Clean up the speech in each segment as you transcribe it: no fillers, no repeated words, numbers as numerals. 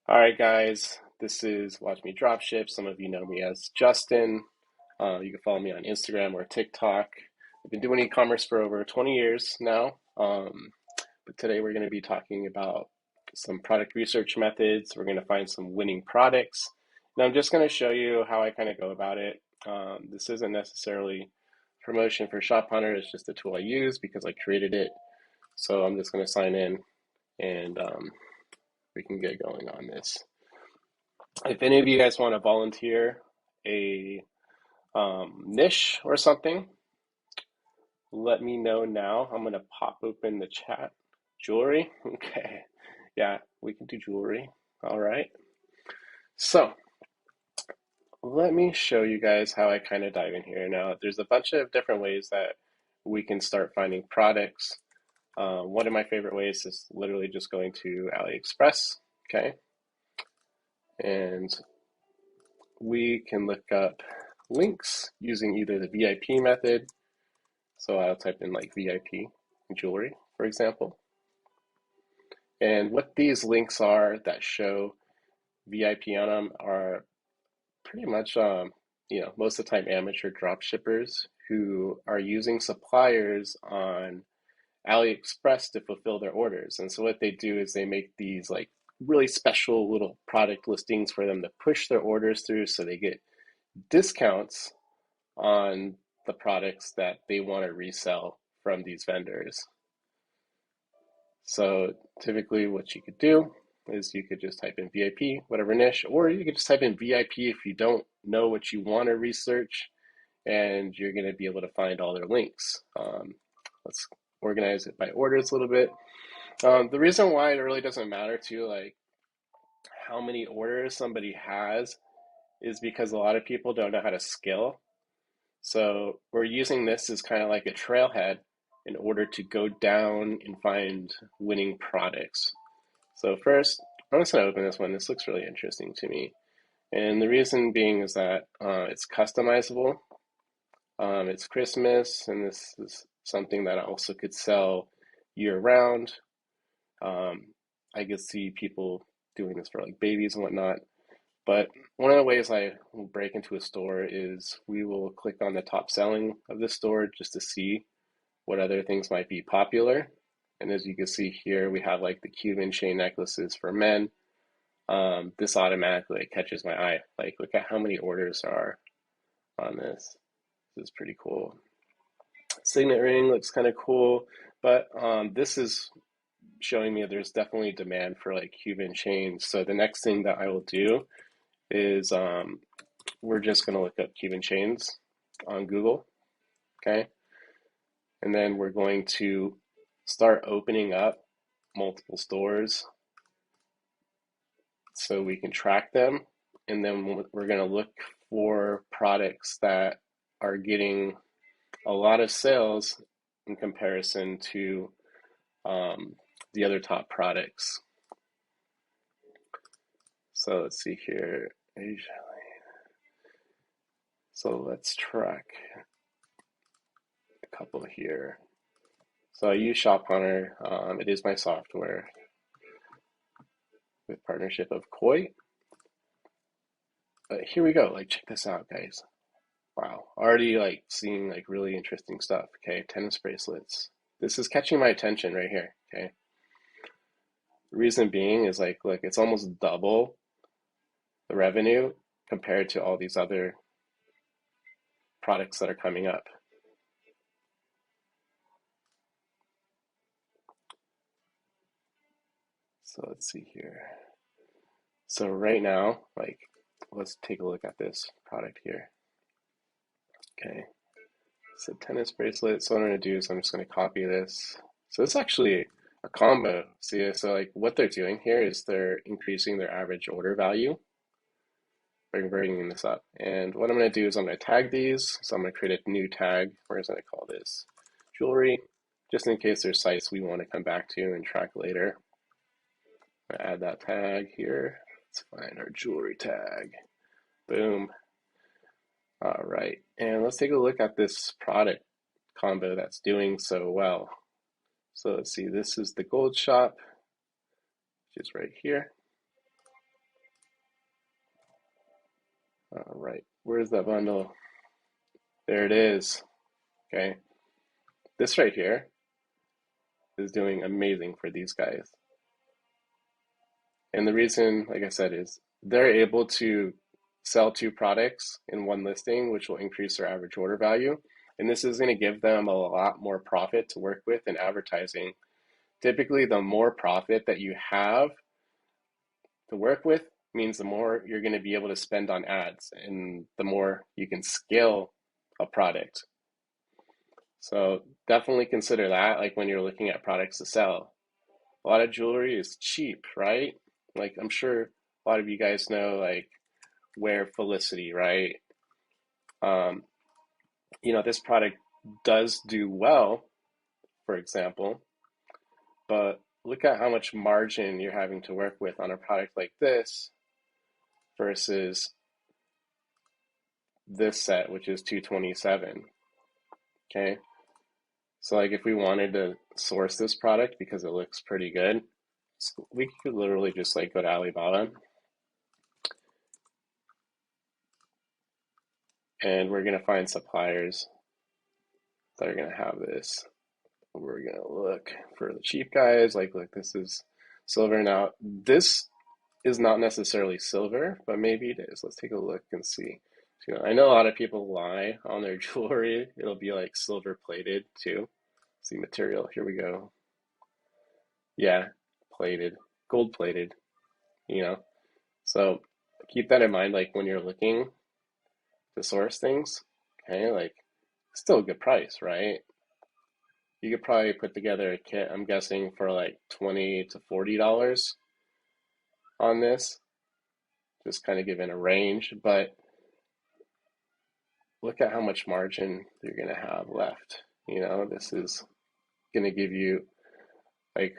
All right, guys, this is WatchMeDropship. Some of you know me as Justin. You can follow me on Instagram or TikTok. I've been doing e-commerce for over 20 years now. But today we're going to be talking about some product research methods. We're going to find some winning products. And I'm just going to show you how I kind of go about it. This isn't necessarily promotion for Shop Hunter. It's just a tool I use because I created it. So I'm just going to sign in and we can get going on this. If any of you guys want to volunteer a niche or something, let me know now. I'm going to pop open the chat. Jewelry? Okay. Yeah, we can do jewelry. All right. So let me show you guys how I kind of dive in here. Now, there's a bunch of different ways that we can start finding products. One of my favorite ways is literally just going to AliExpress. Okay. And we can look up links using either the VIP method. So I'll type in like VIP jewelry, for example. And what these links are that show VIP on them are pretty much, most of the time amateur drop shippers who are using suppliers on AliExpress to fulfill their orders. And so what they do is they make these like really special little product listings for them to push their orders through so they get discounts on the products that they want to resell from these vendors. So typically what you could do is you could just type in VIP, whatever niche, or you could just type in VIP if you don't know what you want to research, and you're going to be able to find all their links. Let's organize it by orders a little bit. The reason why it really doesn't matter to like how many orders somebody has is because a lot of people don't know how to scale. So we're using this as kind of like a trailhead in order to go down and find winning products. So first, I'm just going to open this one. This looks really interesting to me. And the reason being is that it's customizable. It's Christmas, and this is something that I also could sell year round. I could see people doing this for like babies and whatnot. But one of the ways I will break into a store is we will click on the top selling of the store just to see what other things might be popular. And as you can see here, we have like the Cuban chain necklaces for men. This automatically catches my eye. Like, look at how many orders are on this. This is pretty cool. Signet ring looks kind of cool, but this is showing me there's definitely demand for like Cuban chains. So the next thing that I will do is we're just going to look up Cuban chains on Google, okay? And then we're going to start opening up multiple stores so we can track them. And then we're going to look for products that are getting a lot of sales in comparison to the other top products. So let's see here. So let's track a couple here. So I use Shop Hunter. It is my software with partnership of Koi. But here we go. Like, check this out, guys. Wow, already like seeing like really interesting stuff. Okay, tennis bracelets. This is catching my attention right here. Okay, the reason being is like, look, it's almost double the revenue compared to all these other products that are coming up. So let's see here. So right now, like, let's take a look at this product here. Okay, so tennis bracelet. So what I'm going to do is I'm just going to copy this. So it's actually a combo. See, so like what they're doing here is they're increasing their average order value by bringing this up. And what I'm going to do is I'm going to tag these. So I'm going to create a new tag. We're going to call this jewelry, just in case there's sites we want to come back to and track later. I'm going to add that tag here. Let's find our jewelry tag. Boom. All right, and let's take a look at this product combo that's doing so well. So let's see, this is the gold shop, which is right here. All right, where's that bundle? There it is. Okay, this right here is doing amazing for these guys. And the reason, like I said, is they're able to sell two products in one listing, which will increase their average order value. And this is going to give them a lot more profit to work with in advertising. Typically, the more profit that you have to work with means the more you're going to be able to spend on ads and the more you can scale a product. So definitely consider that, like when you're looking at products to sell. A lot of jewelry is cheap, right? Like I'm sure a lot of you guys know like Wear Felicity, right? Um, this product does do well, for example, but look at how much margin you're having to work with on a product like this versus this set, which is 227. Okay. So like if we wanted to source this product because it looks pretty good, we could literally just like go to Alibaba and we're gonna find suppliers that are gonna have this. We're gonna look for the cheap guys. Like, look, this is silver. Now, this is not necessarily silver, but maybe it is. Let's take a look and see. I know a lot of people lie on their jewelry. It'll be like silver plated too. See material. Here we go. Yeah, plated, gold plated. You know, so keep that in mind. Like when you're looking to source things, okay, like still a good price, right? You could probably put together a kit, I'm guessing, for like $20 to $40 on this, just kind of giving a range. But look at how much margin you're going to have left. This is going to give you like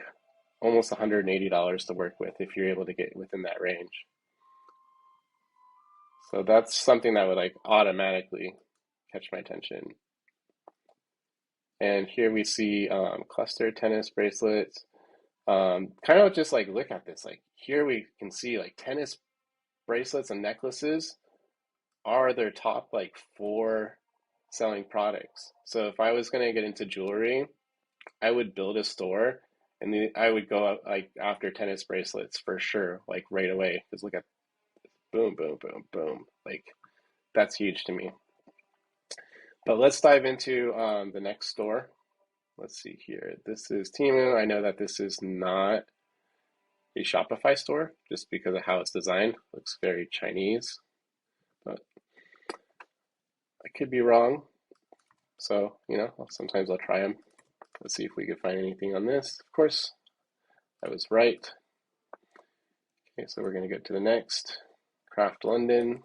almost $180 to work with if you're able to get within that range. So that's something that would like automatically catch my attention. And here we see cluster tennis bracelets. Kind of just like look at this. Like here we can see like tennis bracelets and necklaces are their top like four selling products. So if I was going to get into jewelry, I would build a store and I would go out like after tennis bracelets for sure, like right away. Because look at boom, boom, boom, boom. Like that's huge to me. But let's dive into the next store. Let's see here. This is Temu. I know that this is not a Shopify store just because of how it's designed. Looks very Chinese, but I could be wrong. So, sometimes I'll try them. Let's see if we can find anything on this. Of course, I was right. Okay, so we're going to go to the next. Craft London.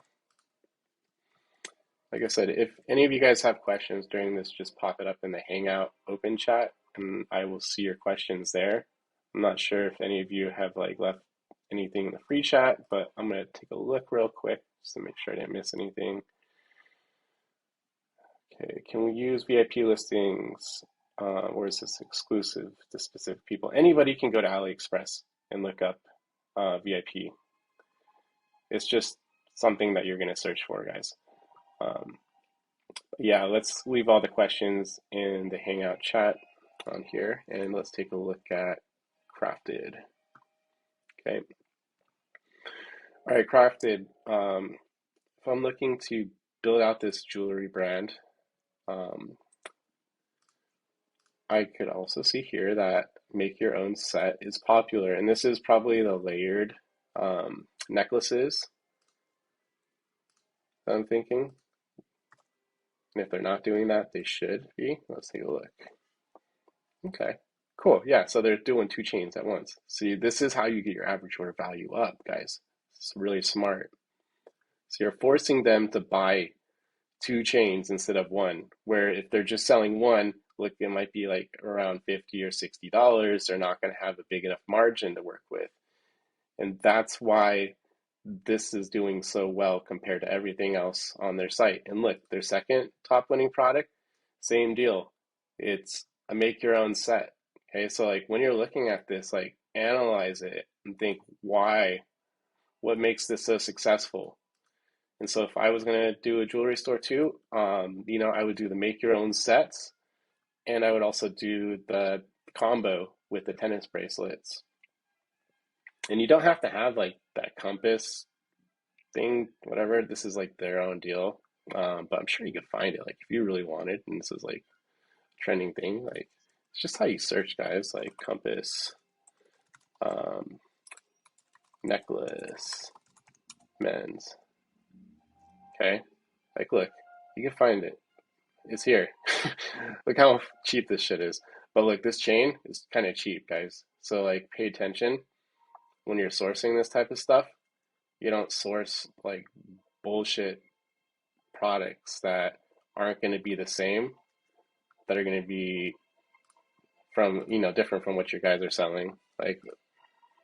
Like I said, if any of you guys have questions during this, just pop it up in the Hangout open chat and I will see your questions there. I'm not sure if any of you have like left anything in the free chat, but I'm going to take a look real quick just to make sure I didn't miss anything. Okay, can we use VIP listings? Or is this exclusive to specific people? Anybody can go to AliExpress and look up VIP. It's just something that you're going to search for, guys. Yeah, let's leave all the questions in the Hangout chat on here, and let's take a look at Crafted. Okay. All right, Crafted. If I'm looking to build out this jewelry brand, I could also see here that make your own set is popular, and this is probably the layered necklaces that I'm thinking. And if they're not doing that, they should be. Let's take a look. Okay, cool. Yeah, so they're doing two chains at once. See, this is how you get your average order value up, guys. It's really smart. So you're forcing them to buy two chains instead of one, where if they're just selling one, look, it might be like around $50 or $60. They're not going to have a big enough margin to work with. And that's why this is doing so well compared to everything else on their site. And look, their second top winning product, same deal. It's a make your own set. Okay, so like when you're looking at this, like analyze it and think why, what makes this so successful? And so if I was gonna do a jewelry store too, I would do the make your own sets, and I would also do the combo with the tennis bracelets. And you don't have to have like that compass thing, whatever. This is like their own deal. But I'm sure you could find it. Like if you really wanted, and this is like a trending thing, like it's just how you search, guys. Like compass, um, necklace, men's. Okay, like look, you can find it. It's here. Look how cheap this shit is. But look, this chain is kind of cheap, guys. So like, pay attention when you're sourcing this type of stuff. You don't source like bullshit products that aren't going to be the same, that are going to be from, different from what your guys are selling. Like,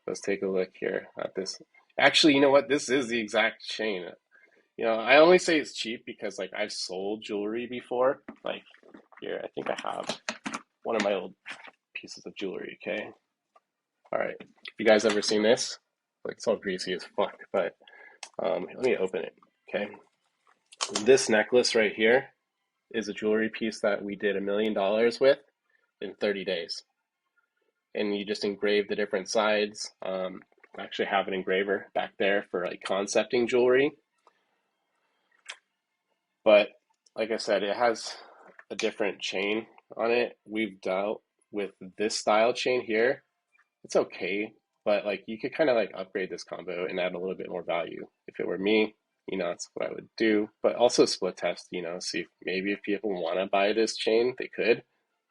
let's take a look here at this. Actually, you know what? This is the exact chain. I only say it's cheap because like I've sold jewelry before. Like here, I think I have one of my old pieces of jewelry, okay? All right. You guys ever seen this? Like it's all greasy as fuck, but let me open it, okay? This necklace right here is a jewelry piece that we did $1 million with in 30 days. And you just engrave the different sides. I actually have an engraver back there for like concepting jewelry. But like I said, it has a different chain on it. We've dealt with this style chain here. It's okay, but like you could kind of like upgrade this combo and add a little bit more value. If it were me, that's what I would do. But also split test, see if maybe if people want to buy this chain, they could.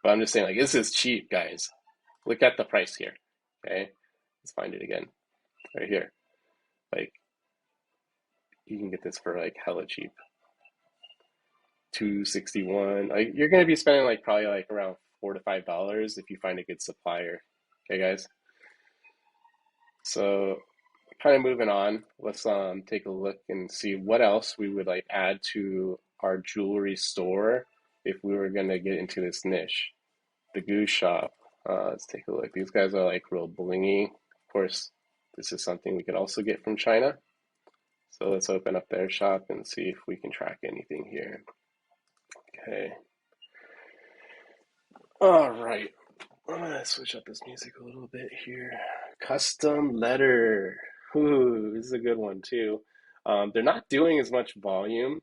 But I'm just saying, like, this is cheap, guys. Look at the price here. Okay, let's find it again. Right here. Like, you can get this for like hella cheap. 261. Like, you're gonna be spending like probably like around $4 to $5 if you find a good supplier. Okay, guys. So kind of moving on, let's take a look and see what else we would like add to our jewelry store if we were gonna get into this niche. The Goose Shop. Let's take a look. These guys are like real blingy. Of course, this is something we could also get from China. So let's open up their shop and see if we can track anything here. Okay. All right. I'm gonna switch up this music a little bit here. Custom letter. Ooh, this is a good one too. They're not doing as much volume.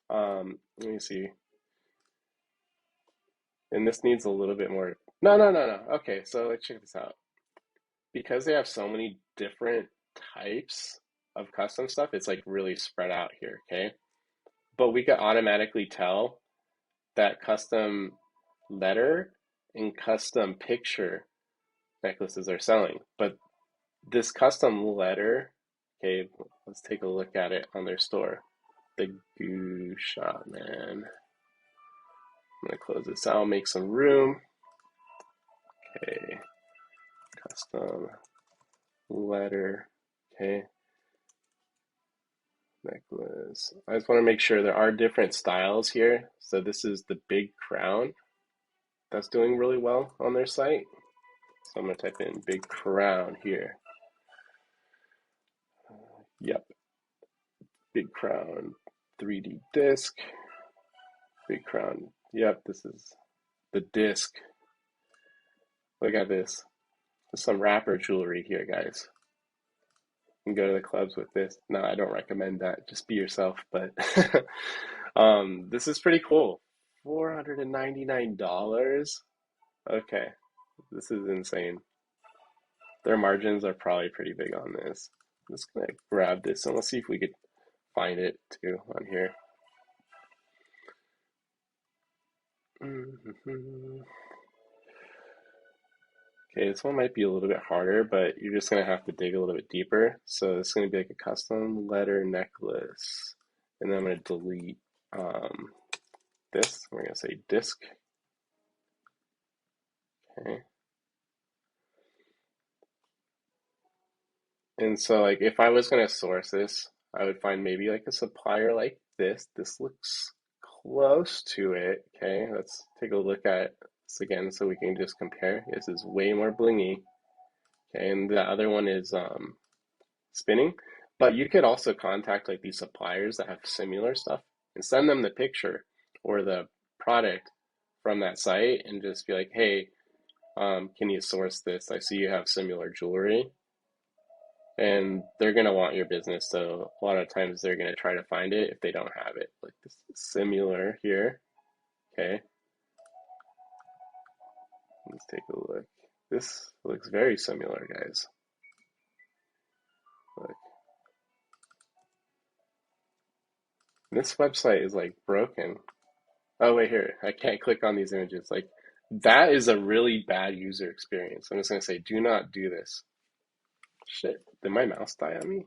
Let me see. And this needs a little bit more. No, no, no, no. Okay, so let's check this out. Because they have so many different types of custom stuff, it's like really spread out here, okay? But we could automatically tell that custom letter and custom picture necklaces are selling. But this custom letter, okay, let's take a look at it on their store. The Goose Shop, man. I'm gonna close this out, make some room. Okay, custom letter, okay, necklace. I just want to make sure there are different styles here. So this is the big crown that's doing really well on their site. So I'm gonna type in big crown here. Yep, big crown 3D disc. Big crown. Yep, this is the disc. Look at this. There's some rapper jewelry here, guys. You can go to the clubs with this. No, I don't recommend that. Just be yourself. But this is pretty cool. $499. Okay, this is insane. Their margins are probably pretty big on this. I'm just gonna grab this and let's see if we could find it too on here. Okay, this one might be a little bit harder, but you're just gonna have to dig a little bit deeper. So it's gonna be like a custom letter necklace. And then I'm gonna delete this. We're gonna say disc. Okay. And so like if I was gonna source this, I would find maybe like a supplier like this. This looks close to it. Okay, let's take a look at this again so we can just compare. This is way more blingy. Okay, and the other one is spinning. But you could also contact like these suppliers that have similar stuff and send them the picture or the product from that site and just be like, hey, can you source this? I see you have similar jewelry. And they're going to want your business. So a lot of times they're going to try to find it if they don't have it. Like this is similar here. Okay, let's take a look. This looks very similar, guys. Look, this website is like broken. Oh, wait, here. I can't click on these images. Like, that is a really bad user experience. I'm just going to say, do not do this. Shit, did my mouse die on me?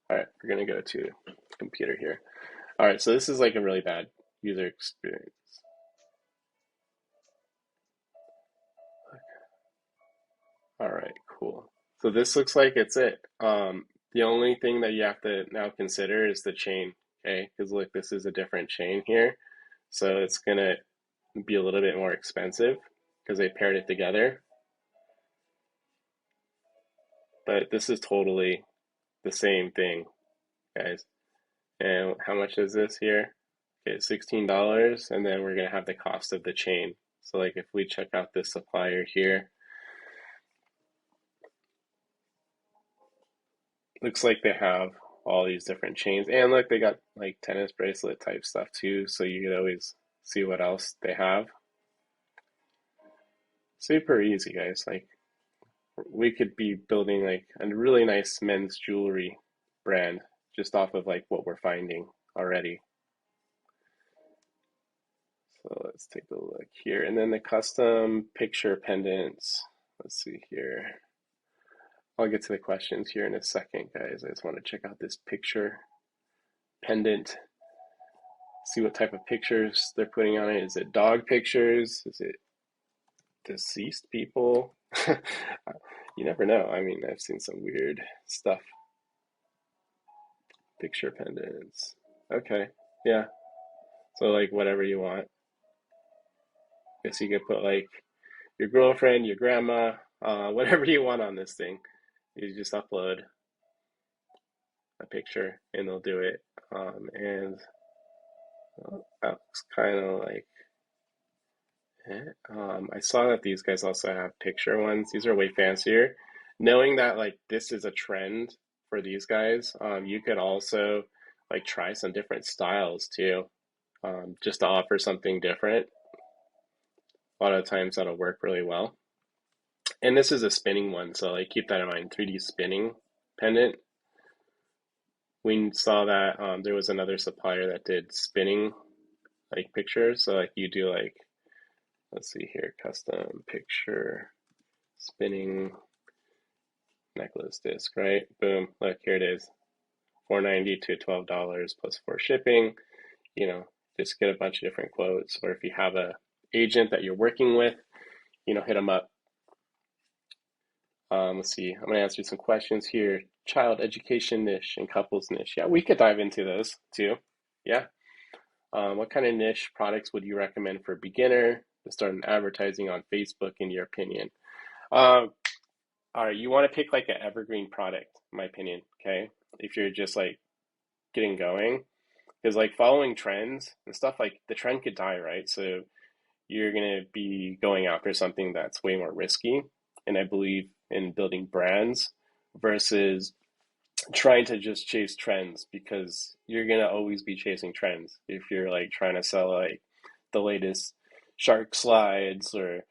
All right, we're going to go to computer here. All right, so this is like a really bad user experience. All right, cool. So this looks like it's it. The only thing that you have to now consider is the chain, okay? Because look, this is a different chain here. So it's gonna be a little bit more expensive because they paired it together. But this is totally the same thing, guys. And how much is this here? Okay, $16, and then we're gonna have the cost of the chain. So like if we check out this supplier here, looks like they have all these different chains. And look, they got like tennis bracelet type stuff too, so you could always see what else they have. Super easy, guys. Like we could be building like a really nice men's jewelry brand just off of like what we're finding already. So let's take a look here. And then the custom picture pendants. Let's see here. I'll get to the questions here in a second, guys. I just want to check out this picture pendant, see what type of pictures they're putting on it. Is it dog pictures? Is it deceased people? You never know. I mean, I've seen some weird stuff. Picture pendants. Okay, yeah. So like whatever you want. Guess you could put like your girlfriend, your grandma, whatever you want on this thing. You just upload a picture and they'll do it. And that looks kind of like it. I saw that these guys also have picture ones. These are way fancier. Knowing that like this is a trend for these guys, you could also like try some different styles too, just to offer something different. A lot of times that'll work really well. And this is a spinning one, so like keep that in mind. 3D spinning pendant. We saw that there was another supplier that did spinning like pictures. So like you do like, let's see here, custom picture spinning necklace disc, right? Boom, look, here it is. $4.90 to $12 plus for shipping. You know, just get a bunch of different quotes. Or if you have a agent that you're working with, you know, hit them up. Let's see, I'm gonna answer some questions here. Child education niche and couples niche. Yeah, we could dive into those too. Yeah. What kind of niche products would you recommend for a beginner to start an advertising on Facebook, in your opinion? Um, all right, you want to pick like an evergreen product, in my opinion, okay? If you're just like getting going, because like following trends and stuff, like the trend could die, right? So you're gonna be going after something that's way more risky. And I believe in building brands versus trying to just chase trends, because you're gonna always be chasing trends if you're like trying to sell like the latest shark slides, or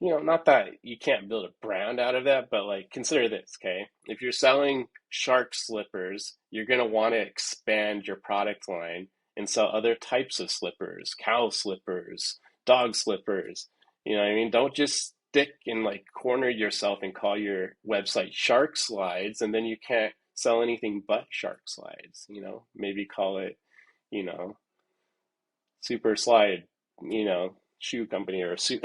you know, not that you can't build a brand out of that, but like consider this, okay? If you're selling shark slippers, you're going to want to expand your product line and sell other types of slippers, cow slippers, dog slippers. You know what I mean? Don't just stick and like corner yourself and call your website shark slides and then you can't sell anything but shark slides, you know? Maybe call it, you know, super slide, you know, shoe company or a suit.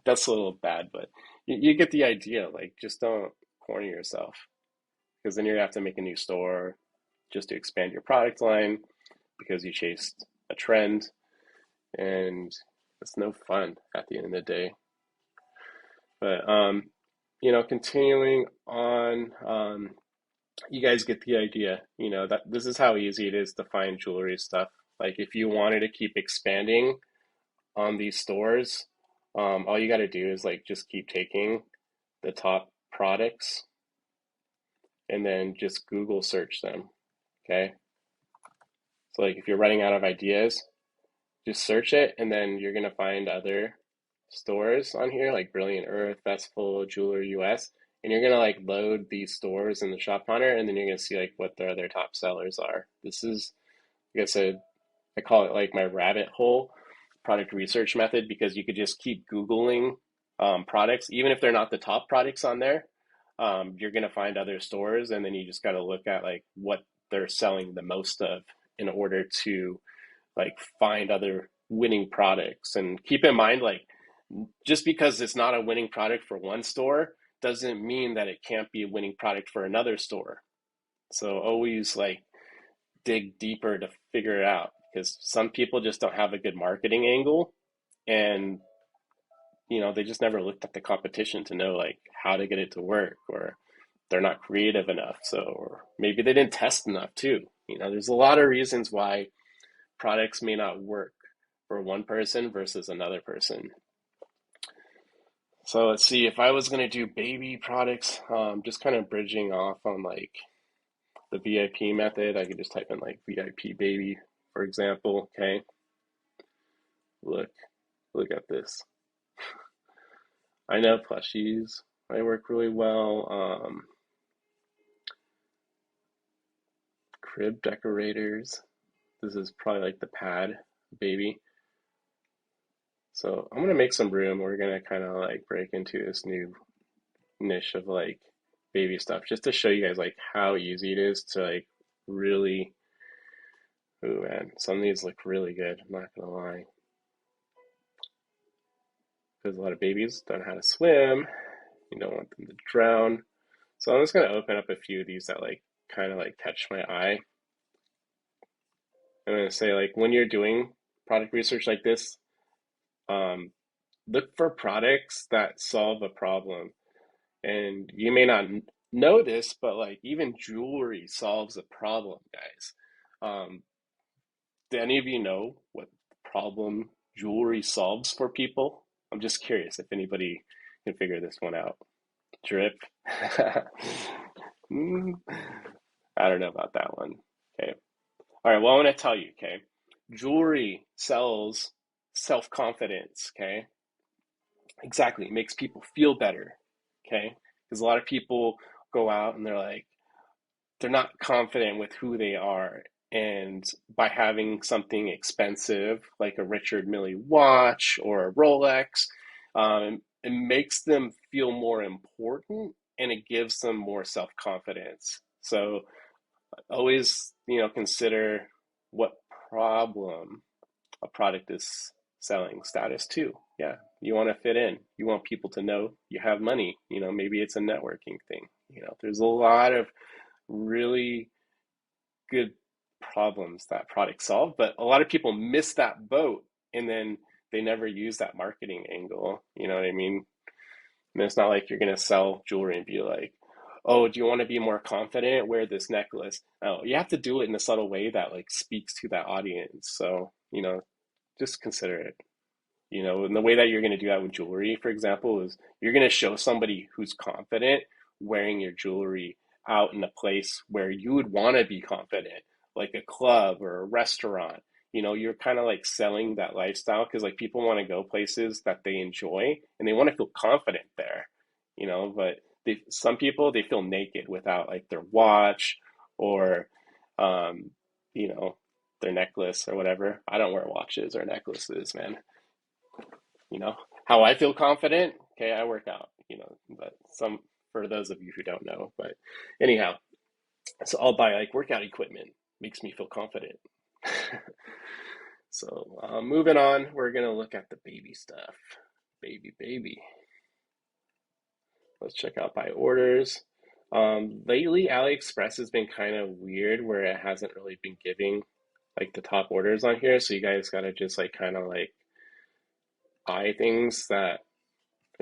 That's a little bad, but you get the idea. Like, just don't corner yourself, because then you're gonna have to make a new store just to expand your product line because you chased a trend, and it's no fun at the end of the day. But you know, continuing on, you guys get the idea. You know, that this is how easy it is to find jewelry stuff. Like if you wanted to keep expanding on these stores, all you got to do is like just keep taking the top products and then just Google search them. Okay. So like if you're running out of ideas, just search it and then you're gonna find other stores on here like Brilliant Earth, Festival, Jeweler US, and you're gonna like load these stores in the shop hunter and then you're gonna see like what their other top sellers are. This is, like I said, I call it like my rabbit hole product research method because you could just keep Googling products, even if they're not the top products on there. You're gonna find other stores, and then you just got to look at like what they're selling the most of in order to like find other winning products. And keep in mind, like just because it's not a winning product for one store doesn't mean that it can't be a winning product for another store. So always like dig deeper to figure it out because some people just don't have a good marketing angle and they just never looked at the competition to know like how to get it to work, or they're not creative enough, so or maybe they didn't test enough too. There's a lot of reasons why products may not work for one person versus another person. So let's see, if I was going to do baby products, just kind of bridging off on like the VIP method, I could just type in like VIP baby, for example. Okay, look, look at this. I know plushies, they work really well. Crib decorators. This is probably like the pad baby. So I'm gonna make some room. We're gonna kind of like break into this new niche of like baby stuff just to show you guys like how easy it is to like really. Ooh man, some of these look really good, I'm not gonna lie, because a lot of babies don't know how to swim. You don't want them to drown. So I'm just gonna open up a few of these that like kind of like catch my eye. I'm gonna say like when you're doing product research like this, um, look for products that solve a problem. And you may not know this, but like even jewelry solves a problem, guys. Do any of you know what problem jewelry solves for people? I'm just curious if anybody can figure this one out. Drip. Mm, I don't know about that one. Okay. All right. Well, I want to tell you, okay, jewelry sells self-confidence, okay? Exactly. It makes people feel better, okay? Because a lot of people go out and they're like, they're not confident with who they are. And by having something expensive like a Richard Mille watch or a Rolex, it makes them feel more important and it gives them more self-confidence. So always, consider what problem a product is selling. Status too. Yeah, you want to fit in. You want people to know you have money. Maybe it's a networking thing. There's a lot of really good problems that products solve, but a lot of people miss that boat and then they never use that marketing angle. You know what I mean? And it's not like you're going to sell jewelry and be like, oh, do you want to be more confident? Wear this necklace. No, you have to do it in a subtle way that like speaks to that audience. So, just consider it. And the way that you're going to do that with jewelry, for example, is you're going to show somebody who's confident wearing your jewelry out in a place where you would want to be confident, like a club or a restaurant. You're kind of like selling that lifestyle because like people want to go places that they enjoy and they want to feel confident there, but some people, they feel naked without like their watch or, um, you know, their necklace or whatever. I don't wear watches or necklaces, man. you know how I feel confident. Okay, I work out, but some, for those of you who don't know, but anyhow, so I'll buy like workout equipment, makes me feel confident. So moving on, we're gonna look at the baby stuff. Baby, let's check out by orders. Lately AliExpress has been kind of weird where it hasn't really been giving like the top orders on here, so you guys gotta just like kind of like eye things that,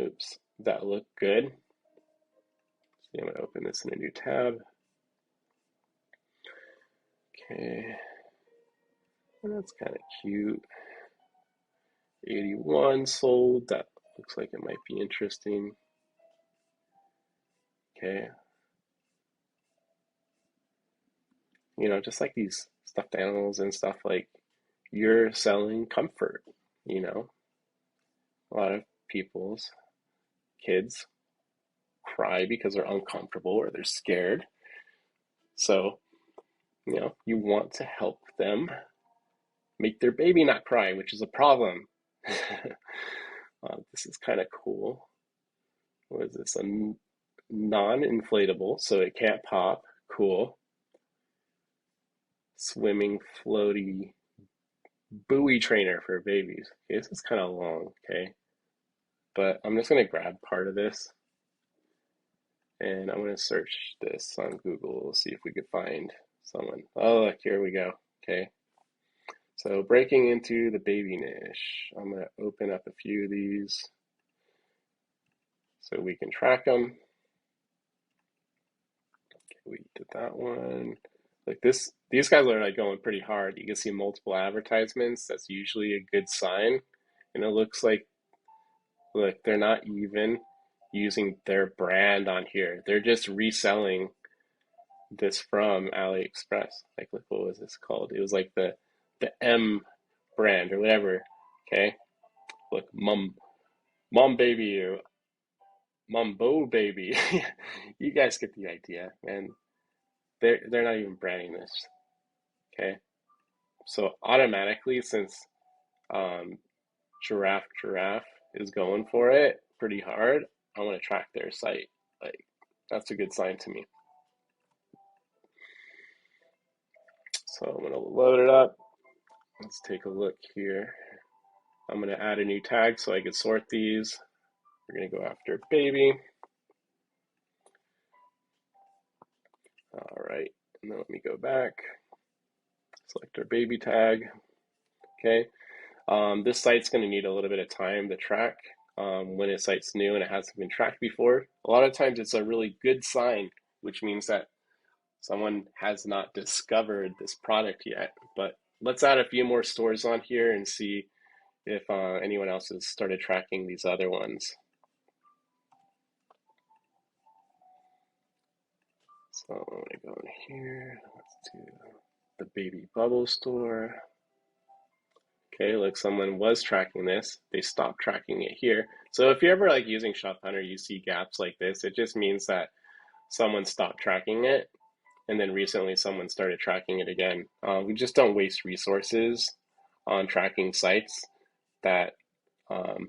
oops, that look good. So I'm gonna open this in a new tab. Okay, that's kind of cute. 81 sold. That looks like it might be interesting. Okay, just like these stuffed animals and stuff, like you're selling comfort. You know, a lot of people's kids cry because they're uncomfortable or they're scared. So, you want to help them make their baby not cry, which is a problem. This is kind of cool. What is this? A non-inflatable, so it can't pop. Cool. Swimming floaty buoy trainer for babies. Okay, this is kind of long, okay? But I'm just going to grab part of this and I'm going to search this on Google, see if we could find someone. Oh, look, here we go. Okay. So breaking into the baby niche. I'm going to open up a few of these so we can track them. Okay, we did that one. Like these guys are like going pretty hard. You can see multiple advertisements. That's usually a good sign. And it looks like, look, they're not even using their brand on here. They're just reselling this from AliExpress. Like, look, what was this called? It was like the M brand or whatever. Okay, look, mom baby, or mumbo baby. You guys get the idea, and they're not even branding this. Okay, so automatically, since um, giraffe is going for it pretty hard, I want to track their site. Like, that's a good sign to me. So I'm gonna load it up. Let's take a look here. I'm gonna add a new tag so I can sort these. We're gonna go after baby. All right, and then let me go back. Select our baby tag. Okay, this site's gonna need a little bit of time to track. When a site's new and it hasn't been tracked before, a lot of times it's a really good sign, which means that someone has not discovered this product yet. But let's add a few more stores on here and see if anyone else has started tracking these other ones. So I'm gonna go in here. Let's do the baby bubble store. Okay, like someone was tracking this. They stopped tracking it here. So if you're ever like using Shop Hunter, you see gaps like this, it just means that someone stopped tracking it and then recently someone started tracking it again. We just don't waste resources on tracking sites that um,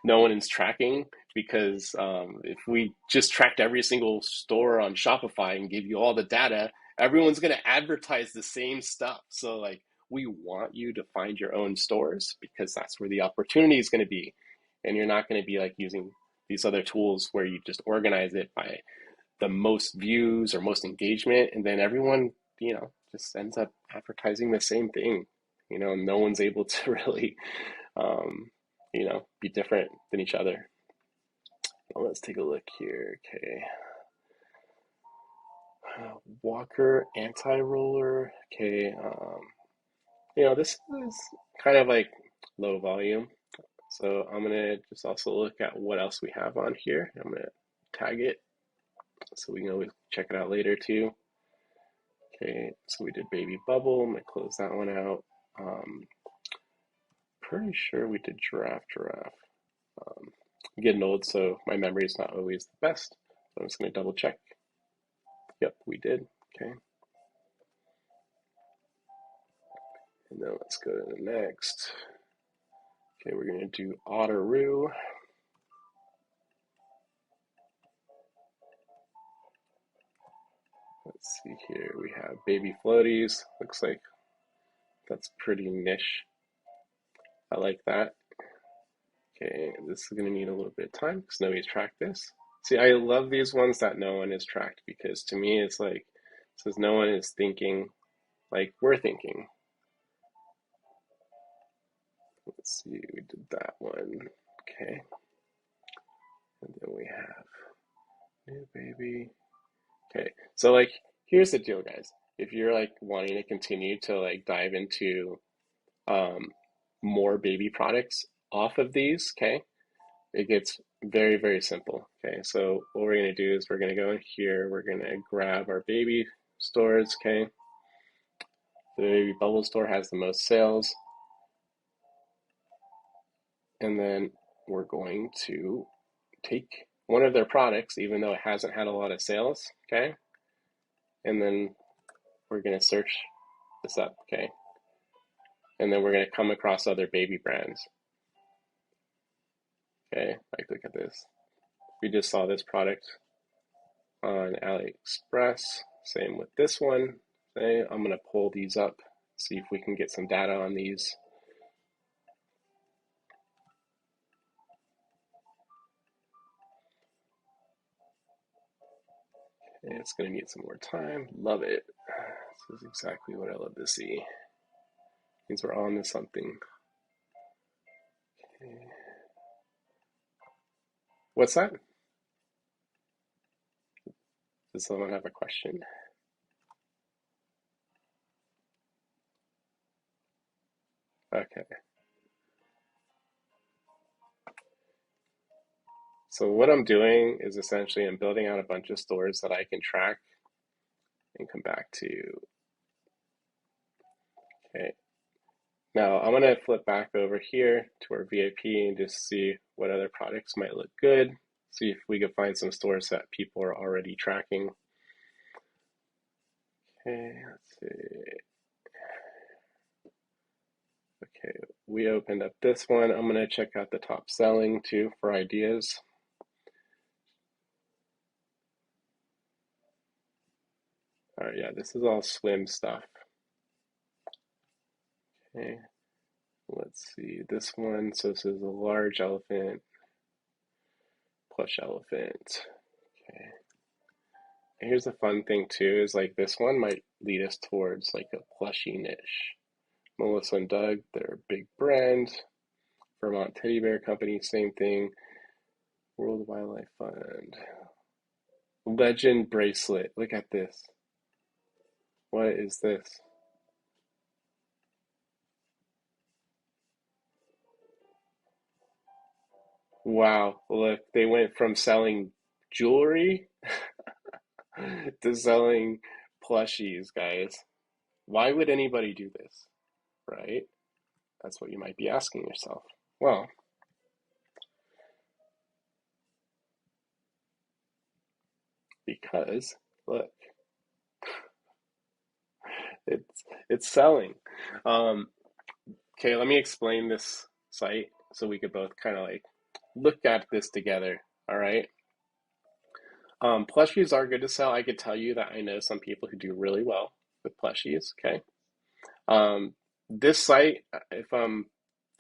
no one is tracking, because if we just tracked every single store on Shopify and give you all the data, everyone's going to advertise the same stuff. So like, we want you to find your own stores because that's where the opportunity is going to be. And you're not going to be like using these other tools where you just organize it by the most views or most engagement, and then everyone, just ends up advertising the same thing. No one's able to really um, be different than each other. Well, let's take a look here. Okay. Walker anti-roller. Okay. This is kind of like low volume. So I'm going to just also look at what else we have on here. I'm going to tag it so we can always check it out later too. Okay, so we did baby bubble. I'm going to close that one out. Pretty sure we did giraffe. I'm getting old, so my memory is not always the best. So I'm just going to double check. Yep, we did. Okay. And then let's go to the next. Okay, we're going to do Otteroo. Let's see here. We have baby floaties. Looks like that's pretty niche. I like that. Okay, this is going to need a little bit of time because nobody's tracked this. See, I love these ones that no one has tracked, because to me it's like, it says no one is thinking like we're thinking. Let's see, we did that one. Okay. And then we have new baby. Okay, so like, here's the deal, guys. if you're like wanting to continue to like dive into um, more baby products off of these, okay, it gets very, very simple. Okay, so what we're going to do is we're going to go in here, we're going to grab our baby stores, okay. The baby bubble store has the most sales, and then we're going to take one of their products, even though it hasn't had a lot of sales, okay, and then we're going to search this up, okay, and then we're going to come across other baby brands, okay, like look at this. We just saw this product on AliExpress. Same with this one. Okay, I'm going to pull these up, see if we can get some data on these. Okay, it's going to need some more time. Love it. This is exactly what I love to see. Means we're on to something. Okay. What's that? Does someone have a question? Okay. So what I'm doing is essentially I'm building out a bunch of stores that I can track and come back to. Okay. Now I'm going to flip back over here to our VIP and just see what other products might look good. See if we can find some stores that people are already tracking. Okay, let's see. Okay, we opened up this one. I'm going to check out the top selling too for ideas. All right, yeah, this is all swim stuff. Okay, let's see this one. So this is a large elephant, plush elephant. Okay. And here's the fun thing too is like this one might lead us towards like a plushie niche. Melissa and Doug, they're a big brand. Vermont Teddy Bear Company, same thing. World Wildlife Fund. Legend bracelet. Look at this. What is this? Wow, look, they went from selling jewelry to selling plushies, guys. Why would anybody do this, right? That's what you might be asking yourself. Well, because look, it's selling. Um, okay, let me explain this site so we could both kind of like look at this together. All right. Plushies are good to sell. I could tell you that I know some people who do really well with plushies. Okay. Um, this site, if I'm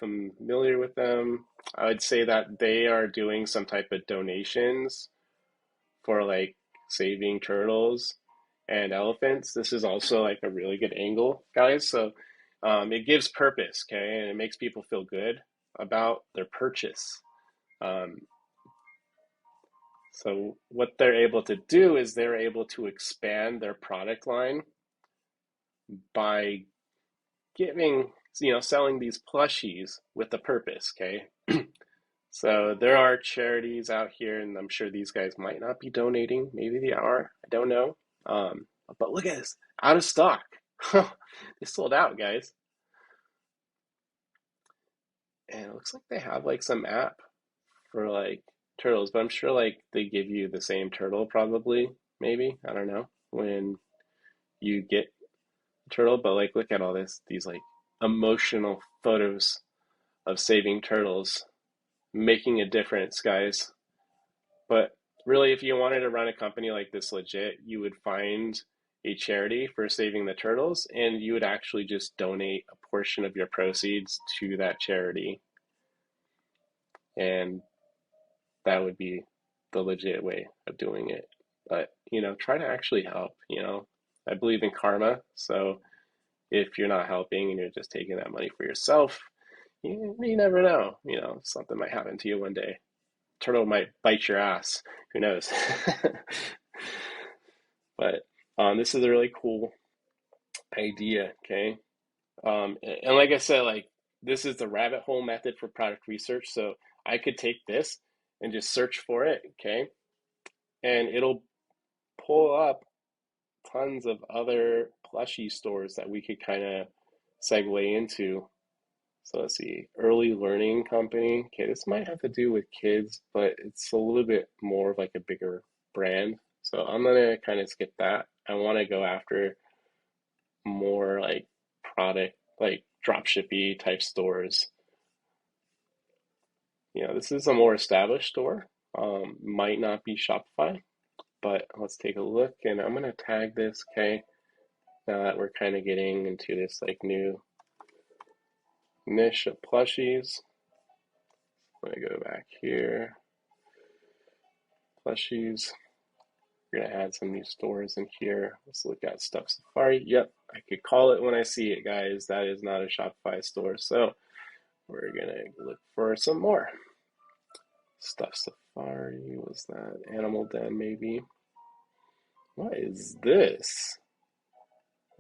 familiar with them, I would say that they are doing some type of donations for like saving turtles and elephants. This is also like a really good angle, guys. So it gives purpose, okay, and it makes people feel good about their purchase. Um, so what they're able to do is they're able to expand their product line by giving, selling these plushies with a purpose, okay? So there are charities out here, and I'm sure these guys might not be donating. Maybe they are. I don't know. Um, but look at this, out of stock. They sold out, guys. And it looks like they have like some app for like turtles, but I'm sure like they give you the same turtle probably, maybe. I don't know when you get a turtle, but like look at all these like emotional photos of saving turtles, making a difference, guys. But really, if you wanted to run a company like this legit, you would find a charity for saving the turtles and you would actually just donate a portion of your proceeds to that charity. And that would be the legit way of doing it. But, try to actually help, I believe in karma. So if you're not helping and you're just taking that money for yourself, you never know, something might happen to you one day. Turtle might bite your ass. Who knows? But this is really cool. idea, okay? And like I said, like this is the rabbit hole method for product research. So I could take this and just search for it, okay? And it'll pull up tons of other plushie stores that we could kind of segue into. So let's see, early learning company. Okay, this might have to do with kids, but it's a little bit more of like a bigger brand. So I'm gonna kind of skip that. I want to go after more like product, like dropshippy type stores. This is a more established store. Might not be Shopify, but let's take a look. And I'm gonna tag this. Okay, now that we're kind of getting into this like new niche of plushies. I'm gonna go back here. Plushies. We're gonna add some new stores in here. Let's look at Stuff Safari. Yep, I could call it when I see it, guys. That is not a Shopify store. So we're gonna look for some more. Stuff Safari, was that Animal Den maybe? What is this?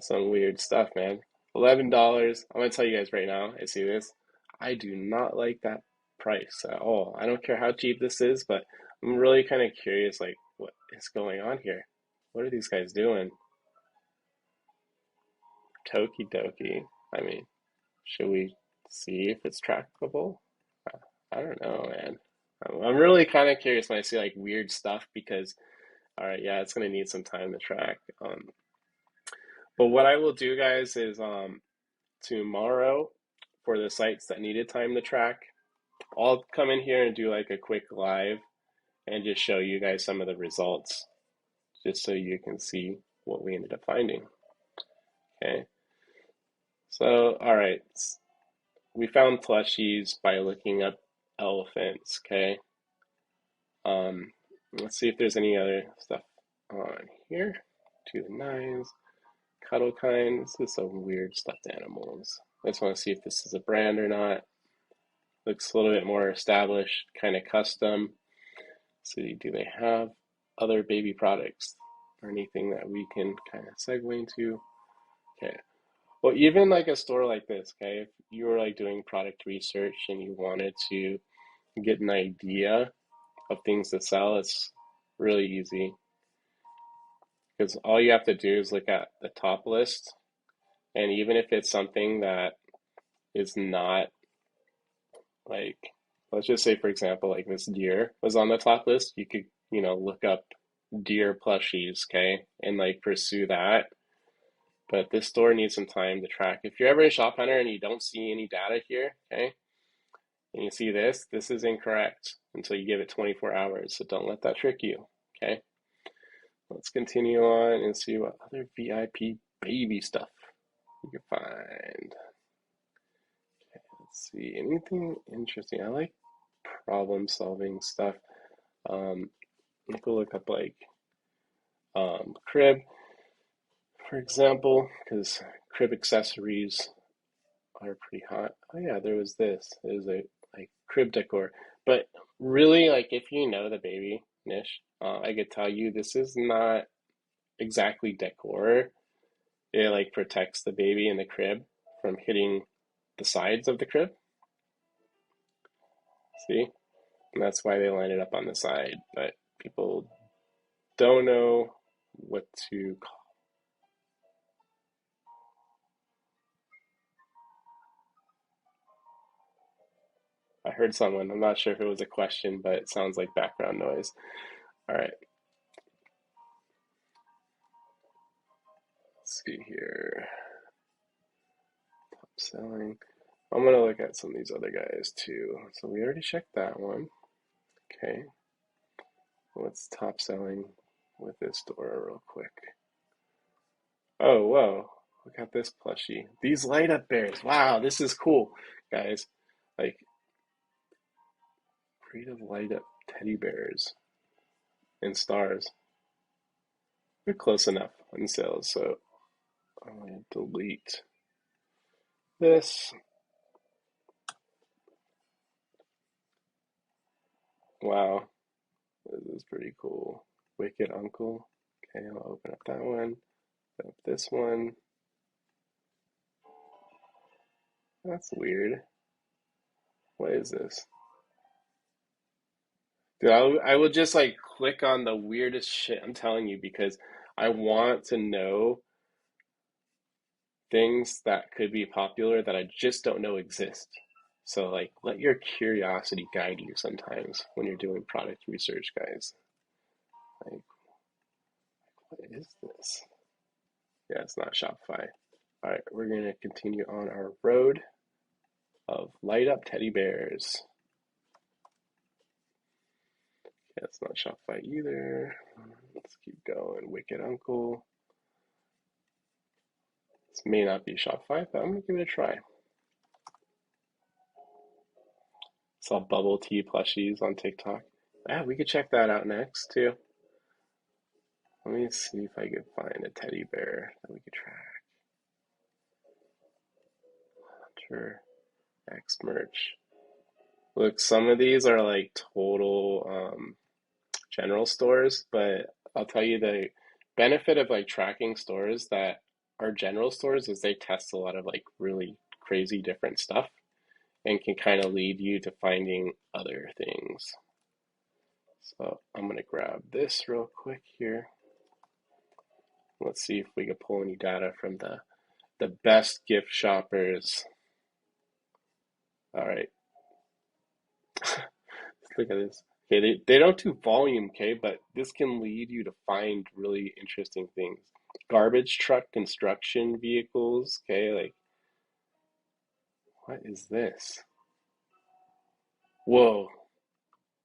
Some weird stuff, man. $11. I'm gonna tell you guys right now, I see this. I do not like that price at all. I don't care how cheap this is, but I'm really kind of curious, like, what is going on here? What are these guys doing? Toki doki. I mean, should we see if it's trackable? I don't know, man. I'm really kind of curious when I see like weird stuff because, all right, yeah, it's gonna need some time to track. But what I will do, guys, is tomorrow for the sites that needed time to track, I'll come in here and do like a quick live and just show you guys some of the results, just so you can see what we ended up finding. Okay. So, all right, we found plushies by looking up elephants. Okay. Let's see if there's any other stuff on here. To the nines, cuddle kinds. This is some weird stuffed animals. I just want to see if this is a brand or not. Looks a little bit more established, kind of custom. See, do they have other baby products or anything that we can kind of segue into? Okay. Well, even like a store like this, okay, if you were like doing product research and you wanted to get an idea of things to sell, it's really easy because all you have to do is look at the top list. And even if it's something that is not like, let's just say, for example, like this deer was on the top list, you could, look up deer plushies, okay, and like pursue that. But this store needs some time to track. If you're ever a shop hunter and you don't see any data here, okay, and you see this is incorrect until you give it 24 hours. So don't let that trick you, okay? Let's continue on and see what other VIP baby stuff we can find. Okay, let's see, anything interesting? I like problem solving stuff. Let's go look up like crib, for example, because crib accessories are pretty hot. Oh yeah, there was this. There's a like crib decor. But really, like if you know the baby niche, I could tell you this is not exactly decor. It like protects the baby in the crib from hitting the sides of the crib. See? And that's why they line it up on the side. But people don't know what to call. I heard someone. I'm not sure if it was a question, but it sounds like background noise. All right. Let's see here. Top selling. I'm gonna look at some of these other guys too. So we already checked that one. Okay. What's top selling with this store real quick? Oh, whoa. Look at this plushie. These light up bears. Wow, this is cool, guys. Like creative light up teddy bears and stars. We're close enough on sales, so I'm gonna delete this. Wow, this is pretty cool. Wicked Uncle. Okay, I'll open up that one. Open up this one. That's weird. What is this? Dude, I will just like click on the weirdest shit, I'm telling you, because I want to know things that could be popular that I just don't know exist. So like let your curiosity guide you sometimes when you're doing product research, guys. Like, what is this? Yeah, it's not Shopify. All right, we're gonna continue on our road of light up teddy bears. Yeah, it's not Shopify either. Let's keep going. Wicked Uncle. This may not be Shopify, but I'm gonna give it a try. Saw bubble tea plushies on TikTok. Yeah, we could check that out next too. Let me see if I can find a teddy bear that we could track. Hunter X merch. Look, some of these are like total general stores, but I'll tell you the benefit of like tracking stores that are general stores is they test a lot of like really crazy different stuff and can kind of lead you to finding other things. So I'm gonna grab this real quick here. Let's see if we can pull any data from the best gift shoppers. All right, look at this. Okay, they don't do volume, okay, but this can lead you to find really interesting things. Garbage truck construction vehicles, okay, like what is this? Whoa,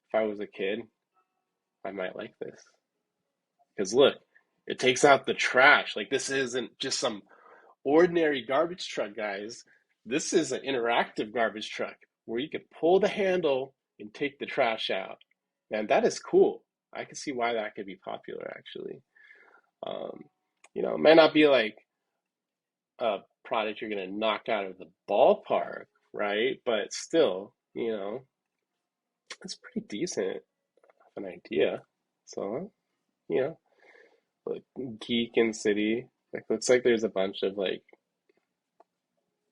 if I was a kid, I might like this. Because look, it takes out the trash. Like this isn't just some ordinary garbage truck, guys. This is an interactive garbage truck where you can pull the handle and take the trash out. Man, that is cool. I can see why that could be popular, actually. Um, it might not be like a product you're gonna knock out of the ballpark, right? But still, it's pretty decent of an idea. So, you know, like Geek and City, like looks like there's a bunch of like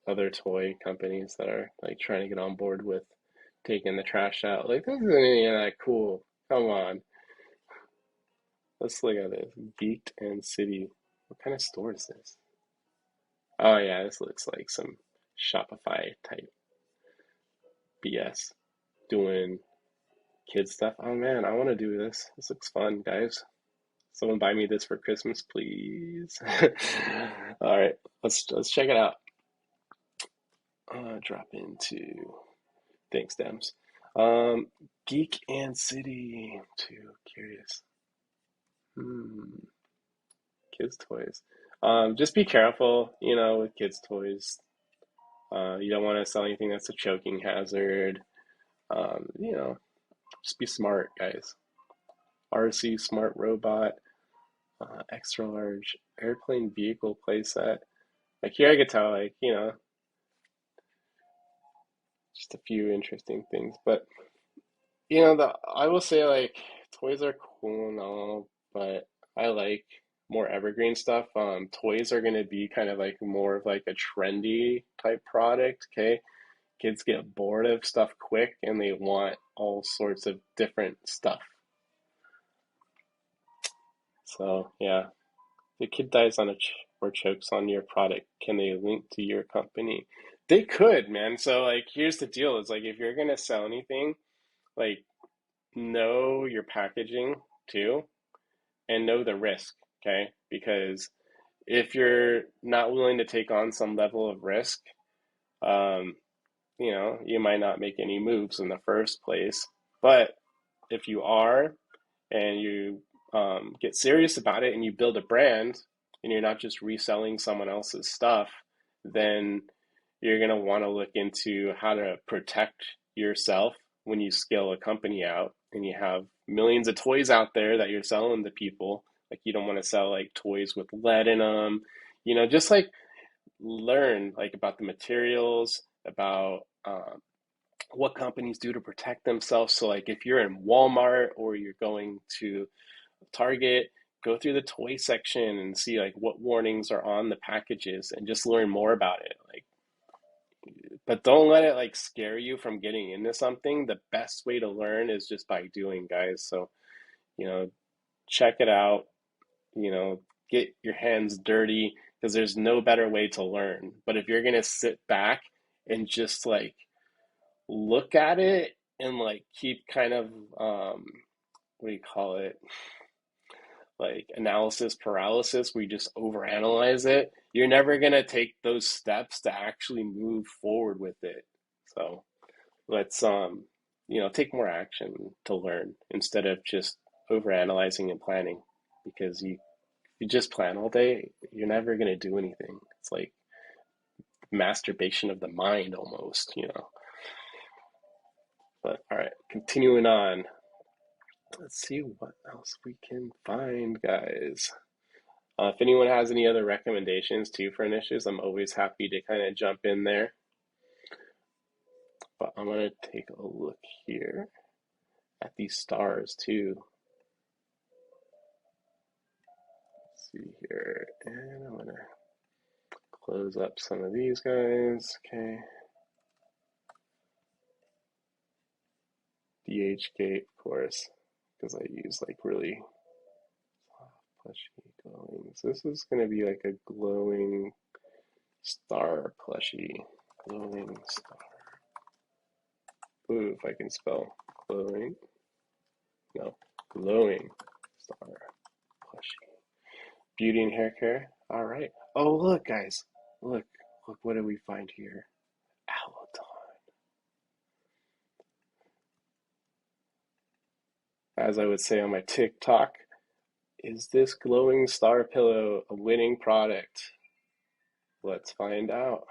other toy companies that are like trying to get on board with taking the trash out. Like this isn't any of that cool. Come on. Let's look at this. Geeked and City. What kind of store is this? Oh yeah, this looks like some Shopify type BS. Doing kid stuff. Oh man, I want to do this. This looks fun, guys. Someone buy me this for Christmas, please. All right, let's check it out. Drop into thanks, Dems. Um, Geek and City. Too curious. Hmm. Kids' toys. Just be careful, with kids' toys. You don't want to sell anything that's a choking hazard. Just be smart, guys. RC Smart Robot, extra large airplane vehicle playset. Like here, I could tell, like just a few interesting things. But the I will say like toys are cool and all, but I like more evergreen stuff. Toys are gonna be kind of like more of like a trendy type product. Okay, kids get bored of stuff quick and they want all sorts of different stuff. So yeah, the kid dies on or chokes on your product. Can they link to your company? They could, man. So like, here's the deal: is like if you're gonna sell anything, like know your packaging too and know the risk, okay? Because if you're not willing to take on some level of risk, um, you might not make any moves in the first place. But if you are and you get serious about it and you build a brand and you're not just reselling someone else's stuff, then you're going to want to look into how to protect yourself when you scale a company out and you have millions of toys out there that you're selling to people. Like you don't want to sell like toys with lead in them, just like learn like about the materials, about what companies do to protect themselves. So like if you're in Walmart or you're going to Target, go through the toy section and see like what warnings are on the packages and just learn more about it. Like but don't let it like scare you from getting into something. The best way to learn is just by doing, guys. So, you know, check it out, you know, get your hands dirty because there's no better way to learn. But if you're gonna sit back and just like look at it and like keep kind of what do you call it? Like analysis paralysis, where you just overanalyze it, you're never gonna take those steps to actually move forward with it. So let's take more action to learn instead of just overanalyzing and planning because you just plan all day, you're never gonna do anything. It's like masturbation of the mind almost. But all right, continuing on. Let's see what else we can find, guys. If anyone has any other recommendations too for initiatives, I'm always happy to kind of jump in there. But I'm gonna take a look here at these stars too. Let's see here, and I'm gonna close up some of these guys. Okay. DH gate, of course, because I use like really plushy glowing. So this is gonna be like a glowing star plushie. Glowing star. Ooh, if I can spell glowing. No, glowing star plushie. Beauty and hair care. All right. Oh, look, guys. Look. Look, what do we find here? Alloton. As I would say on my TikTok, is this glowing star pillow a winning product? Let's find out.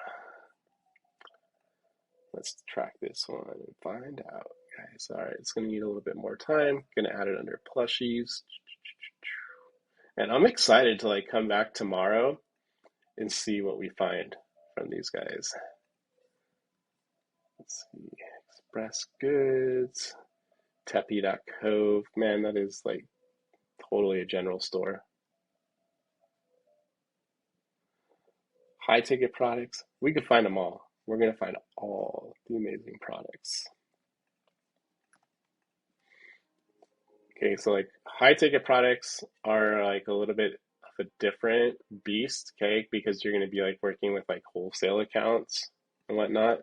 Let's track this one and find out, guys. All right, it's going to need a little bit more time. Going to add it under plushies. And I'm excited to like come back tomorrow and see what we find from these guys. Let's see. Express Goods, Teppy.co. Man, that is like totally a general store. High ticket products. We could find them all. We're going to find all the amazing products. Okay, so like high ticket products are like a little bit of a different beast, okay, because you're going to be like working with like wholesale accounts and whatnot.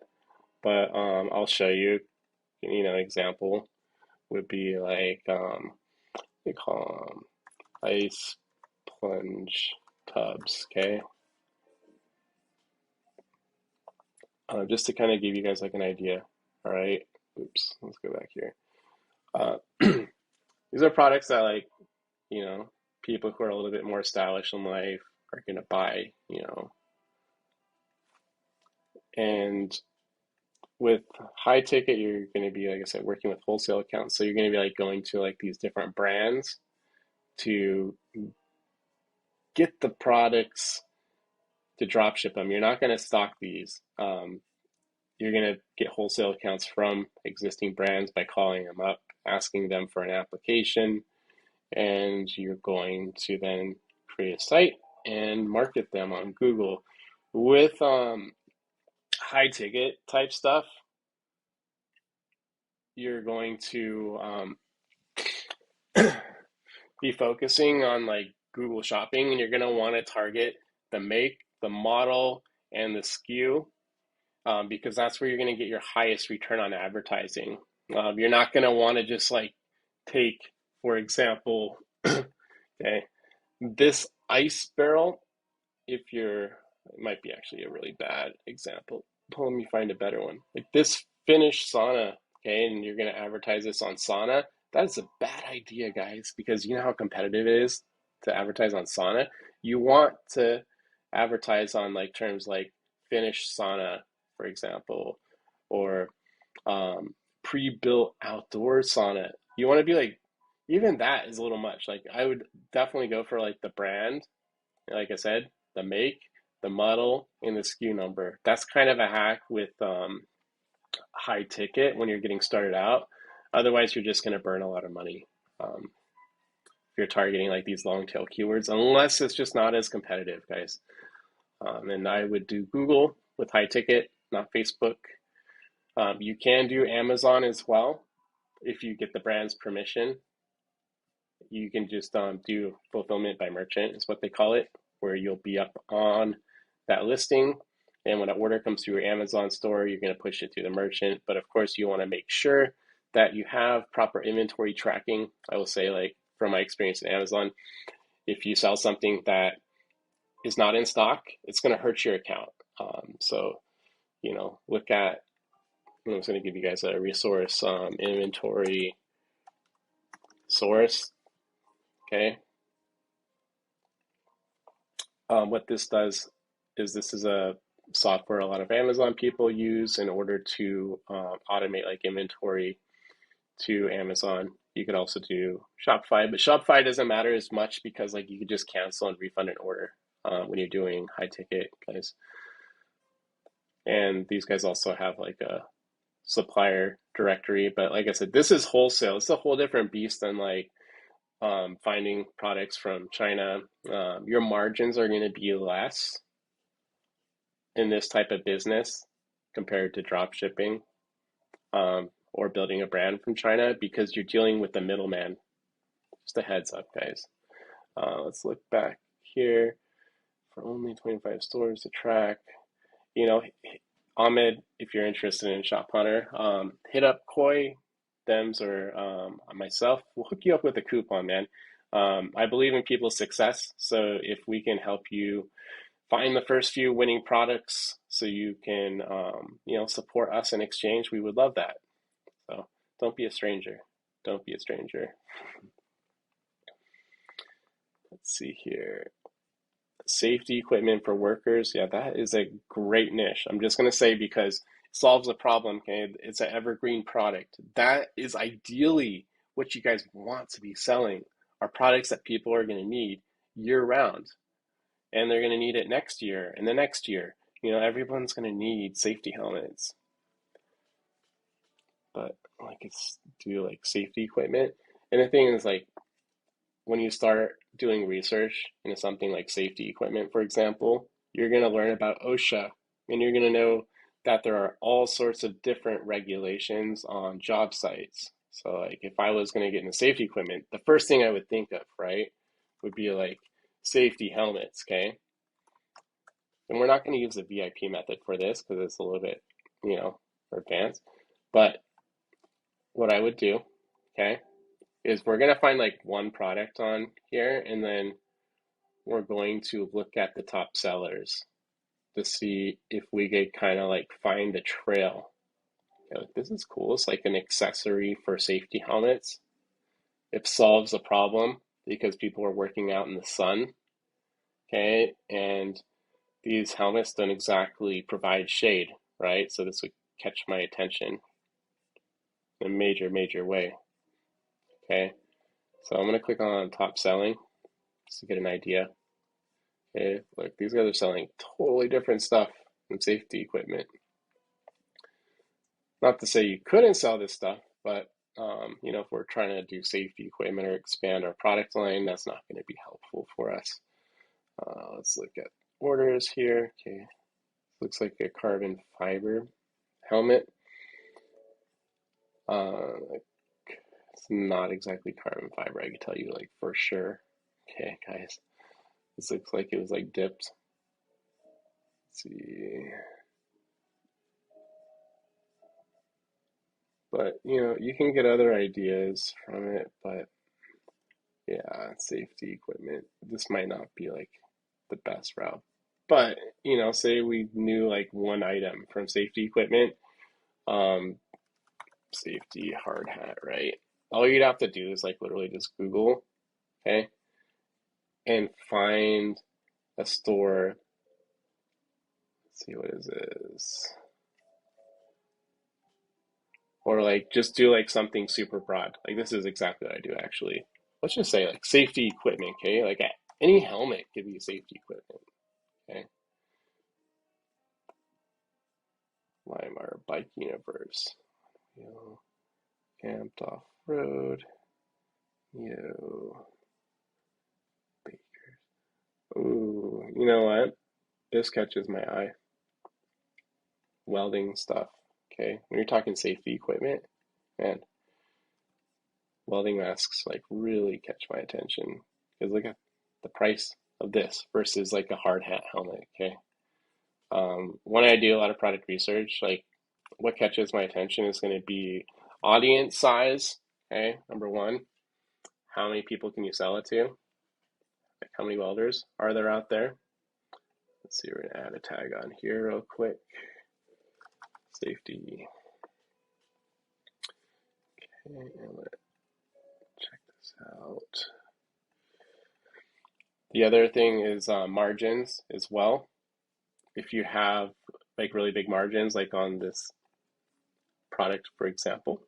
But I'll show you, example would be like we call them ice plunge tubs, okay? Just to kind of give you guys like an idea. All right. Oops. Let's go back here. These are products that like, people who are a little bit more stylish in life are going to buy. And with high ticket, you're going to be, like I said, working with wholesale accounts. So you're going to be like going to like these different brands to get the products to drop ship them. You're not going to stock these. You're going to get wholesale accounts from existing brands by calling them up, asking them for an application, and you're going to then create a site and market them on Google. With high ticket type stuff, you're going to be focusing on like Google Shopping, and you're going to want to target the make, the model, and the SKU because that's where you're going to get your highest return on advertising. You're not going to want to just like take, for example, okay, this ice barrel. If you're, it might be actually a really bad example. Let me find a better one. Like this Finnish sauna, okay, and you're going to advertise this on sauna. That is a bad idea, guys, because you know how competitive it is to advertise on sauna. You want to advertise on like terms like Finnish sauna, for example, or pre-built outdoor sauna. You want to be like, even that is a little much. Like I would definitely go for like the brand, like I said, the make, the model, and the SKU number. That's kind of a hack with high ticket when you're getting started out. Otherwise, you're just going to burn a lot of money if you're targeting like these long tail keywords, unless it's just not as competitive, guys. And I would do Google with high ticket, not Facebook. You can do Amazon as well if you get the brand's permission. You can just do fulfillment by merchant, is what they call it, where you'll be up on that listing. And when an order comes through your Amazon store, you're going to push it to the merchant. But of course, you want to make sure that you have proper inventory tracking. I will say, like, from my experience in Amazon, if you sell something that is not in stock, it's going to hurt your account. So, look at, I'm just going to give you guys a resource, inventory source. Okay. What this does is this is a software a lot of Amazon people use in order to automate like inventory to Amazon. You could also do Shopify, but Shopify doesn't matter as much because like you could just cancel and refund an order when you're doing high ticket guys. And these guys also have like a supplier directory, but like I said, this is wholesale. It's a whole different beast than like finding products from China. Your margins are going to be less in this type of business compared to drop shipping or building a brand from China because you're dealing with the middleman. Just a heads up, guys. Let's look back here. For only 25 stores to track. Ahmed, if you're interested in Shop Hunter, hit up Koi, Dems, or myself. We'll hook you up with a coupon, man. I believe in people's success, so if we can help you find the first few winning products so you can, support us in exchange, we would love that. So don't be a stranger. Don't be a stranger. Let's see here. Safety equipment for workers. Yeah, that is a great niche. I'm just going to say because it solves a problem. Okay, it's an evergreen product. That is ideally what you guys want to be selling, are products that people are going to need year round, and they're going to need it next year and the next year. Everyone's going to need safety helmets. But like it's do like safety equipment. And the thing is like when you start doing research into something like safety equipment, for example, you're going to learn about OSHA and you're going to know that there are all sorts of different regulations on job sites. So like if I was going to get into safety equipment, the first thing I would think of, right, would be like safety helmets, okay? And we're not going to use the VIP method for this because it's a little bit, advanced. But what I would do, okay, is we're going to find like one product on here and then we're going to look at the top sellers to see if we could kind of like find a trail. Okay, like, this is cool. It's like an accessory for safety helmets. It solves a problem because people are working out in the sun. Okay, and these helmets don't exactly provide shade, right? So this would catch my attention in a major, major way. Okay, so I'm going to click on top selling just to get an idea. Okay, look, these guys are selling totally different stuff than safety equipment. Not to say you couldn't sell this stuff, but if we're trying to do safety equipment or expand our product line, that's not going to be helpful for us. Let's look at orders here. Okay, looks like a carbon fiber helmet. It's not exactly carbon fiber, I can tell you like for sure. Okay, guys, this looks like it was like dipped. Let's see. But you can get other ideas from it, but yeah, safety equipment. This might not be like the best route. But, say we knew like one item from safety equipment, um, safety hard hat, right? All you'd have to do is like literally just Google, okay, and find a store. Let's see, what is this? Or like just do like something super broad. Like this is exactly what I do actually. Let's just say like safety equipment, okay? Like any helmet could be safety equipment, okay? Weimar Bike Universe. Camped off road. Bakers. Ooh, you know what? This catches my eye. welding stuff. Okay, when you're talking safety equipment, man, welding masks like really catch my attention because look at the price of this versus like a hard hat helmet. Okay, when I do a lot of product research, like what catches my attention is going to be audience size. Okay, number one, how many people can you sell it to? Like how many welders are there out there? Let's see, we're gonna add a tag on here real quick. Safety. Okay, and let's check this out. The other thing is margins as well. If you have like really big margins, like on this product, for example,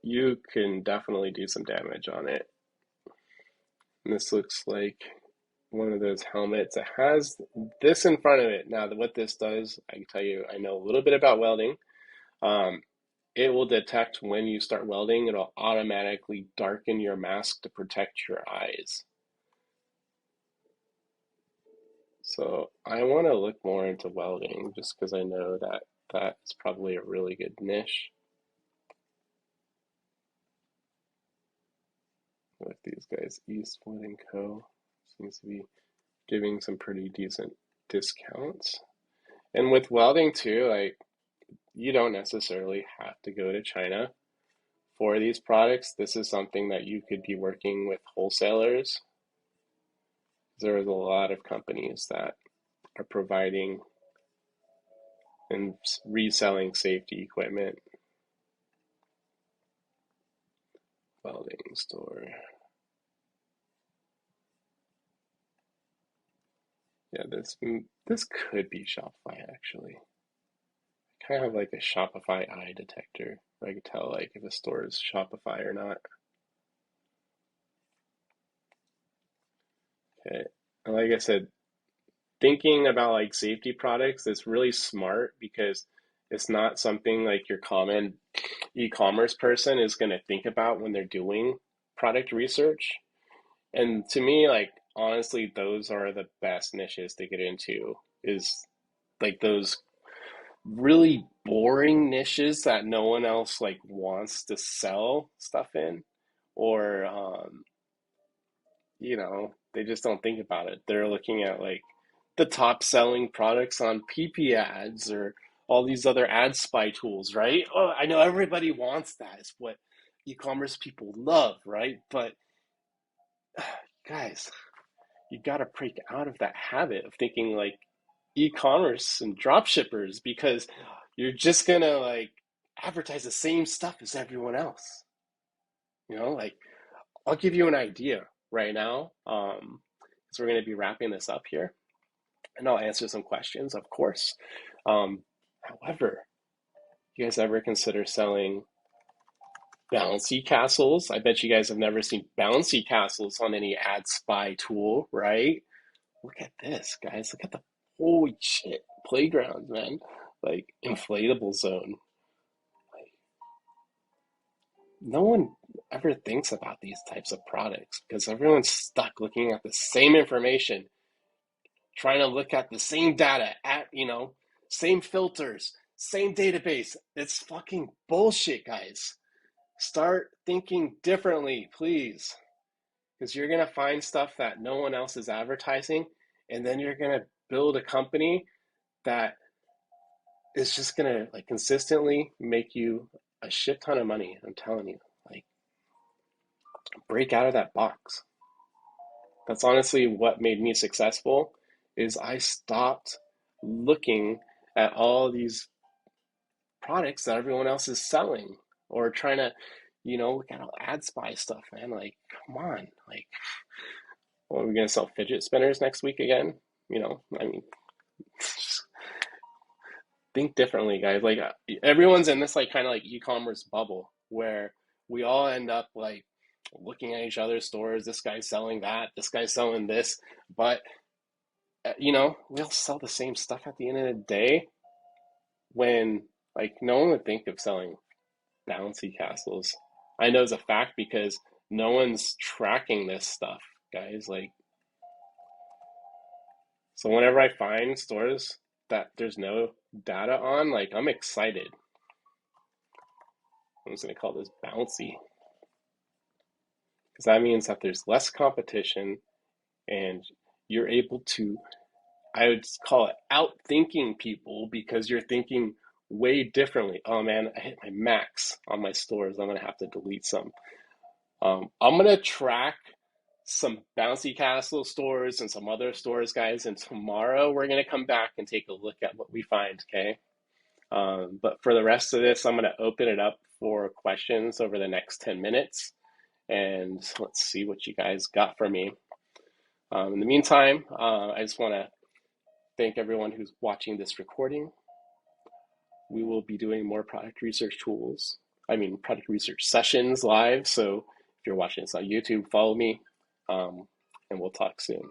you can definitely do some damage on it. And this looks like one of those helmets. It has this in front of it. Now, what this does, I can tell you, I know a little bit about welding. Um, it will detect when you start welding. It'll automatically darken your mask to protect your eyes. So I want to look more into welding just because I know that that's probably a really good niche with these guys. Eastwood and Co. seems to be giving some pretty decent discounts. And with welding too, like you don't necessarily have to go to China for these products. This is something that you could be working with wholesalers. There's a lot of companies that are providing and reselling safety equipment. Welding store. Yeah, this could be Shopify actually. I kind of have like a Shopify eye detector where I can tell like if a store is Shopify or not. Okay. And like I said, thinking about like safety products is really smart because it's not something like your common e-commerce person is going to think about when they're doing product research. And to me, like honestly, those are the best niches to get into is like those really boring niches that no one else like wants to sell stuff in or they just don't think about it. They're looking at like the top selling products on PP ads or all these other ad spy tools, right? Oh, I know everybody wants that. It's what e-commerce people love, right? But guys, you got to break out of that habit of thinking like e-commerce and drop shippers because you're just gonna like advertise the same stuff as everyone else. Like I'll give you an idea right now. So we're gonna be wrapping this up here, and I'll answer some questions, of course. However, you guys ever consider selling bouncy castles? I bet you guys have never seen bouncy castles on any ad spy tool, right? Look at this, guys. Look at the holy shit playground, man. Like inflatable zone. Like no one ever thinks about these types of products because everyone's stuck looking at the same information, trying to look at the same data at, same filters, same database. It's fucking bullshit, guys. Start thinking differently, please. Because you're going to find stuff that no one else is advertising, and then you're going to build a company that is just going to like consistently make you a shit ton of money. I'm telling you, like break out of that box. That's honestly what made me successful is I stopped looking at all these products that everyone else is selling or trying to, look at all ad spy stuff, man. Like, come on. Like, well, are we gonna sell fidget spinners next week again? I mean, think differently, guys. Like everyone's in this like kind of like e-commerce bubble where we all end up like looking at each other's stores. This guy's selling that. This guy's selling this. But we all sell the same stuff at the end of the day. When like no one would think of selling bouncy castles. I know it's a fact because no one's tracking this stuff, guys. Like, so whenever I find stores that there's no data on, like I'm excited. I'm just gonna call this bouncy because that means that there's less competition and you're able to, I would call it outthinking people because you're thinking way differently. Oh man, I hit my max on my stores. I'm gonna have to delete some. I'm gonna track some bouncy castle stores and some other stores, guys, and tomorrow we're gonna come back and take a look at what we find, okay? But for the rest of this, I'm gonna open it up for questions over the next 10 minutes, and let's see what you guys got for me. In the meantime, I just wanna thank everyone who's watching this recording. We will be doing more product research product research sessions live. So if you're watching this on YouTube, follow me, and we'll talk soon.